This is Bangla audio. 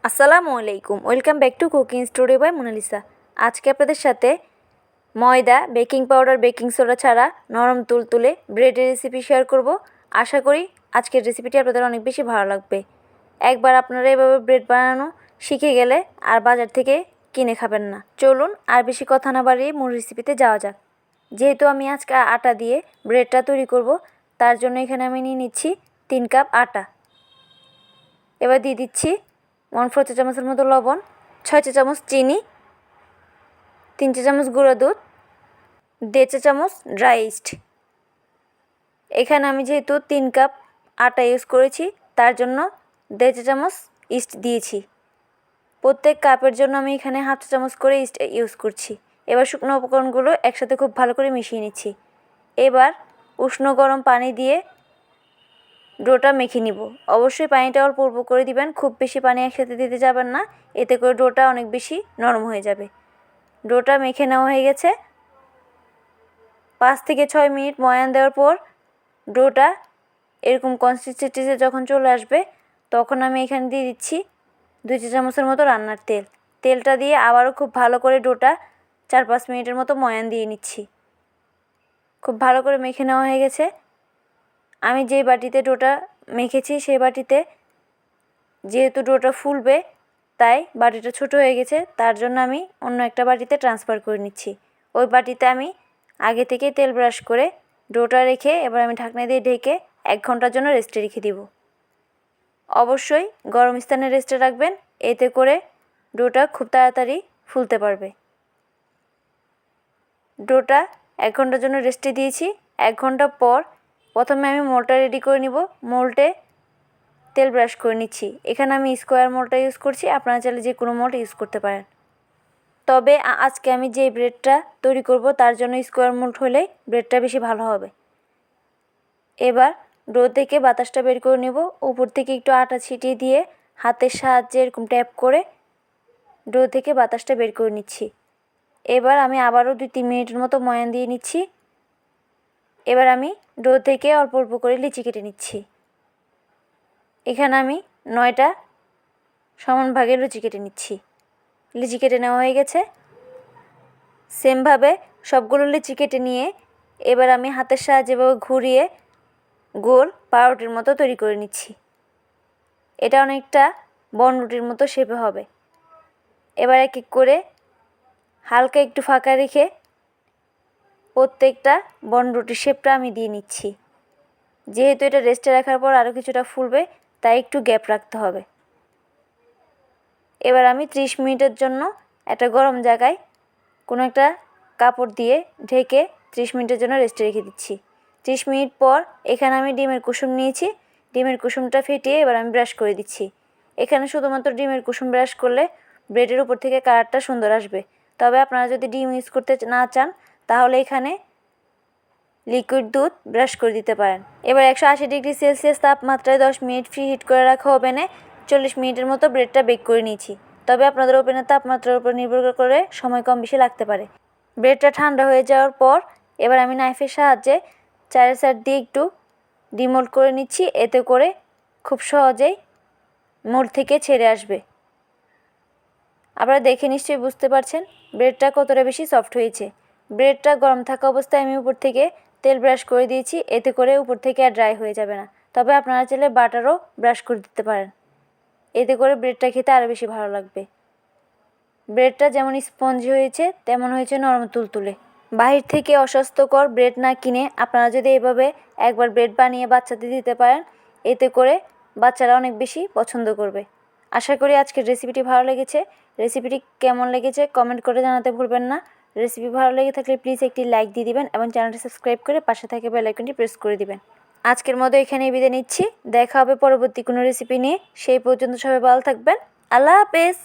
আসসালামু আলাইকুম, welcome back to cooking studio by Monalisa. আজকে আপনাদের সাথে ময়দা, বেকিং পাউডার, বেকিং সোডা ছাড়া নরম তুলতুলে ব্রেডের রেসিপি শেয়ার করব। আশা করি আজকের রেসিপিটি আপনাদের অনেক বেশি ভালো লাগবে। একবার আপনারা এভাবে ব্রেড বানানো শিখে গেলে আর বাজার থেকে কিনে খাবেন না। চলুন আর বেশি কথা না বাড়িয়ে মূল রেসিপিতে যাওয়া যাক। যেহেতু আমি আজকে আটা দিয়ে ব্রেডটা তৈরি করব, তার জন্য এখানে আমি নিয়ে নিচ্ছি 3 কাপ আটা। এবার দিয়ে দিচ্ছি 1/4 চা চামচের মতো লবণ, 6 চা চামচ চিনি, 3 চা চামচ গুঁড়া দুধ, 1.5 চা চামচ ড্রাই ইস্ট। এখানে আমি যেহেতু 3 কাপ আটা ইউজ করেছি, তার জন্য 1.5 চা চামচ ইস্ট দিয়েছি। প্রত্যেক কাপের জন্য আমি এখানে 1/2 চা চামচ করে ইস্ট ইউজ করছি। এবার শুকনো উপকরণগুলো একসাথে খুব ভালো করে মিশিয়ে নিচ্ছি। এবার উষ্ণ গরম পানি দিয়ে ডোটা মেখে নিব। অবশ্যই পানিটা অল্প অল্প করে দিবেন, খুব বেশি পানি একসাথে দিতে যাবেন না, এতে করে ডোটা অনেক বেশি নরম হয়ে যাবে। ডোটা মেখে নেওয়া হয়ে গেছে। 5 থেকে 6 মিনিট ময়ান দেওয়ার পর ডোটা এরকম কনসিস্টেন্সিতে যখন চলে আসবে, তখন আমি এখানে দিয়ে দিচ্ছি 2 চা চামচের মতো রান্নার তেল। তেলটা দিয়ে আবারও খুব ভালো করে ডোটা 4-5 মিনিটের মতো ময়ান দিয়ে নিচ্ছি। খুব ভালো করে মেখে নেওয়া হয়ে গেছে। আমি যেই বাটিতে ডোটা মেখেছি সেই বাটিতে যেহেতু ডোটা ফুলবে, তাই বাটিটা ছোট হয়ে গেছে, তার জন্য আমি অন্য একটা বাটিতে ট্রান্সফার করে নিচ্ছি। ওই বাটিতে আমি আগে থেকে তেল ব্রাশ করে ডোটা রেখে এবার আমি ঢাকনা দিয়ে ঢেকে 1 ঘন্টার জন্য রেস্টে রেখে দিব। অবশ্যই গরম স্থানে রেস্টে রাখবেন, এতে করে ডোটা খুব তাড়াতাড়ি ফুলতে পারবে। ডোটা 1 ঘন্টার জন্য রেস্টে দিয়েছি। 1 ঘন্টা পর প্রথমে আমি মোলটা রেডি করে নিব। মোল্ডে তেল ব্রাশ করে নিচ্ছি। এখানে আমি স্কোয়ার মোল্ডটা ইউজ করছি, আপনারা চাইলে যে কোনো মোল্ড ইউজ করতে পারেন। তবে আজকে আমি যে ব্রেডটা তৈরি করব তার জন্য স্কোয়ার মোল্ড হলে ব্রেডটা বেশি ভালো হবে। এবার ডো থেকে বাতাসটা বের করে নেব। উপর থেকে একটু আটা ছিটিয়ে দিয়ে হাতের সাহায্যে এরকম ট্যাপ করে ডো থেকে বাতাসটা বের করে নিচ্ছি। এবার আমি আবারও 2-3 মিনিটের মতো ময়ান দিয়ে নিচ্ছি। এবার আমি ডো থেকে অল্প অল্প করে লিচি কেটে নিচ্ছি। এখানে আমি 9টা সমান ভাগে লুচি কেটে নিচ্ছি। লিচি কেটে নেওয়া হয়ে গেছে। সেমভাবে সবগুলো লিচি কেটে নিয়ে এবার আমি হাতের সাহায্যে ঘুরিয়ে গোল পাউরুটির মতো তৈরি করে নিচ্ছি। এটা অনেকটা বনরুটির মতো শেপে হবে। এবার এক এক করে হালকা একটু ফাঁকা রেখে প্রত্যেকটা বনরুটির শেপটা আমি দিয়ে নিচ্ছি। যেহেতু এটা রেস্টে রাখার পর আরও কিছুটা ফুলবে, তাই একটু গ্যাপ রাখতে হবে। এবার আমি 30 মিনিটের জন্য একটা গরম জায়গায় কোনো একটা কাপড় দিয়ে ঢেকে 30 মিনিটের জন্য রেস্টে রেখে দিচ্ছি। 30 মিনিট পর এখানে আমি ডিমের কুসুম নিয়েছি। ডিমের কুসুমটা ফেটিয়ে এবার আমি ব্রাশ করে দিচ্ছি। এখানে শুধুমাত্র ডিমের কুসুম ব্রাশ করলে ব্রেডের উপর থেকে কালারটা সুন্দর আসবে। তবে আপনারা যদি ডিম ইউজ করতে না চান, তাহলে এখানে লিকুইড দুধ ব্রাশ করে দিতে পারেন। এবার 180 ডিগ্রি সেলসিয়াস তাপমাত্রায় 10 মিনিট ফ্রি হিট করে রাখা ওভেনে 40 মিনিটের মতো ব্রেডটা বেক করে নিয়েছি। তবে আপনাদের ওভেনের তাপমাত্রার উপর নির্ভর করে সময় কম বেশি লাগতে পারে। ব্রেডটা ঠান্ডা হয়ে যাওয়ার পর এবার আমি নাইফের সাহায্যে চারের সাইড দিয়ে একটু ডিমোল্ড করে নিচ্ছি, এতে করে খুব সহজেই মোল্ড থেকে ছেড়ে আসবে। আপনারা দেখে নিশ্চয়ই বুঝতে পারছেন ব্রেডটা কতটা বেশি সফট হয়েছে। ব্রেডটা গরম থাকা অবস্থায় আমি উপর থেকে তেল ব্রাশ করে দিয়েছি, এতে করে উপর থেকে আর ড্রাই হয়ে যাবে না। তবে আপনারা চাইলে বাটারও ব্রাশ করে দিতে পারেন, এতে করে ব্রেডটা খেতে আরও বেশি ভালো লাগবে। ব্রেডটা যেমন স্পঞ্জি হয়েছে তেমন হয়েছে নরম তুলতুলে। বাহির থেকে অস্বাস্থ্যকর ব্রেড না কিনে আপনারা যদি এভাবে একবার ব্রেড বানিয়ে বাচ্চাদের দিতে পারেন, এতে করে বাচ্চারা অনেক বেশি পছন্দ করবে। আশা করি আজকের রেসিপিটি ভালো লেগেছে। রেসিপিটি কেমন লেগেছে কমেন্ট করে জানাতে ভুলবেন না। রেসিপি ভালো লেগে থাকলে প্লিজ একটি লাইক দিয়ে দিবেন এবং চ্যানেলটি সাবস্ক্রাইব করে পাশে থাকা বেল আইকনটি প্রেস করে দিবেন। আজকের মতো এখানেই বিদায় নিচ্ছি। দেখা হবে পরবর্তী কোনো রেসিপি নিয়ে। সেই পর্যন্ত সবাই ভালো থাকবেন। আল্লাহ হাফেজ।